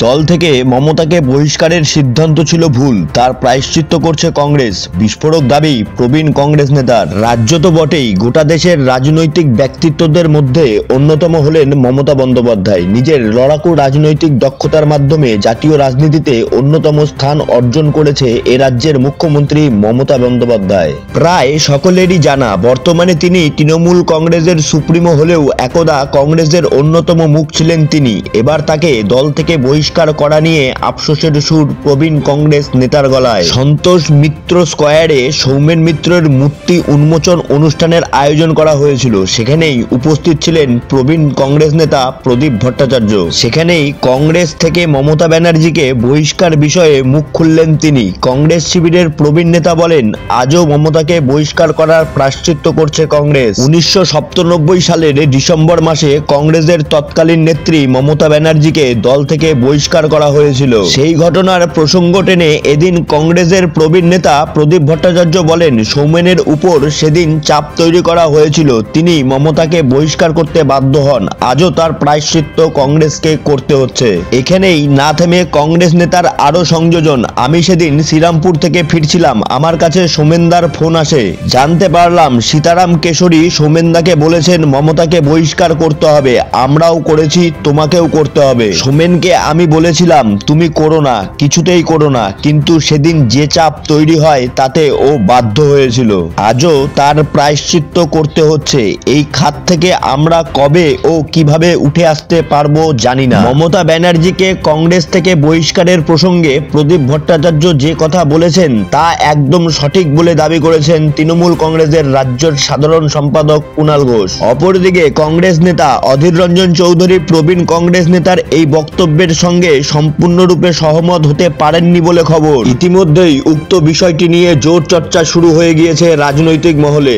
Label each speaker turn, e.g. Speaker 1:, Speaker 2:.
Speaker 1: দল থেকে মমতাকে বহিষ্কারের সিদ্ধান্ত ছিল ভুল, তার প্রায়শ্চিত্ত করছে কংগ্রেস। বিস্ফোরক দাবি প্রবীণ কংগ্রেস নেতার। রাজ্য তো বটেই, গোটা দেশের রাজনৈতিক ব্যক্তিত্বদের মধ্যে অন্যতম হলেন মমতা বন্দ্যোপাধ্যায়। নিজের লড়াকু রাজনৈতিক দক্ষতার মাধ্যমে জাতীয় রাজনীতিতে অন্যতম স্থান অর্জন করেছে এ রাজ্যের মুখ্যমন্ত্রী মমতা বন্দ্যোপাধ্যায়। প্রায় সকলেরই জানা, বর্তমানে তিনি তৃণমূল কংগ্রেসের সুপ্রিমো হলেও একদা কংগ্রেসের অন্যতম মুখ ছিলেন তিনি। এবার তাকে দল থেকে বহিষ্কার করা নিয়ে আফসোসের সুর প্রবীণ কংগ্রেস নেতার গলায়। সন্তোষ মিত্র স্কয়ারে সৌমেন মিত্রের মূর্তি উন্মোচন অনুষ্ঠানের আয়োজন করা হয়েছিল। সেখানেই উপস্থিত ছিলেন প্রবীণ কংগ্রেস নেতা প্রদীপ ভট্টাচার্য। সেখানেই কংগ্রেস থেকে মমতা ব্যানার্জিকে বহিষ্কার বিষয়ে মুখ খুললেন তিনি। কংগ্রেস শিবিরের প্রবীণ নেতা বলেন, আজও মমতাকে বহিষ্কার করার প্রায়শ্চিত্ত করছে কংগ্রেস। 1997 সালের ডিসেম্বর মাসে কংগ্রেসের তৎকালীন নেত্রী মমতা ব্যানার্জিকে দল থেকে বহিষ্কার করা হয়েছিল। সেই ঘটনার প্রসঙ্গ টেনে এদিন কংগ্রেসের প্রবীণ নেতা প্রদীপ ভট্টাচার্য বলেন, সৌমেনের উপর সেদিন চাপ তৈরি করা হয়েছিল, তিনি মমতাকে বহিষ্কার করতে বাধ্য হন। আজও তার প্রায়শ্চিত্ত কংগ্রেসকে করতে হচ্ছে। এখানেই না থেমে কংগ্রেস নেতার আরো সংযোজন। আমি সেদিন শ্রীরামপুর থেকে ফিরছিলাম, আমার কাছে সোমেনদার ফোন আসে। জানতে পারলাম সীতারাম কেশরী সোমেনদাকে বলেছেন মমতাকে বহিষ্কার করতে হবে। আমরাও করেছি, তোমাকেও করতে হবে। সোমেনকে আমি বলেছিলাম তুমি করো না, কিছুতেই করো না, কিন্তু সেদিন যে চাপ তৈরি হয় তাতে ও বাধ্য হয়েছিল। আজও তার প্রায়শ্চিত্ত করতে হচ্ছে। এই খাত থেকে আমরা কবে ও কিভাবে উঠে আসতে পারবো জানি না। মমতা ব্যানার্জিকে কংগ্রেস থেকে বহিষ্কারের প্রসঙ্গে প্রদীপ ভট্টাচার্য যে কথা বলেছেন তা একদম সঠিক বলে দাবি করেছেন তৃণমূল কংগ্রেসের রাজ্যের সাধারণ সম্পাদক কুণাল ঘোষ। অপরদিকে কংগ্রেস নেতা অধীর রঞ্জন চৌধুরী প্রবীণ কংগ্রেস নেতার এই বক্তব্যের সঙ্গে সম্পূর্ণরূপে সহমত হতে পারেননি বলে খবর। ইতিমধ্যেই উক্ত বিষয়টি নিয়ে জোর চর্চা শুরু হয়ে গিয়েছে রাজনৈতিক মহলে।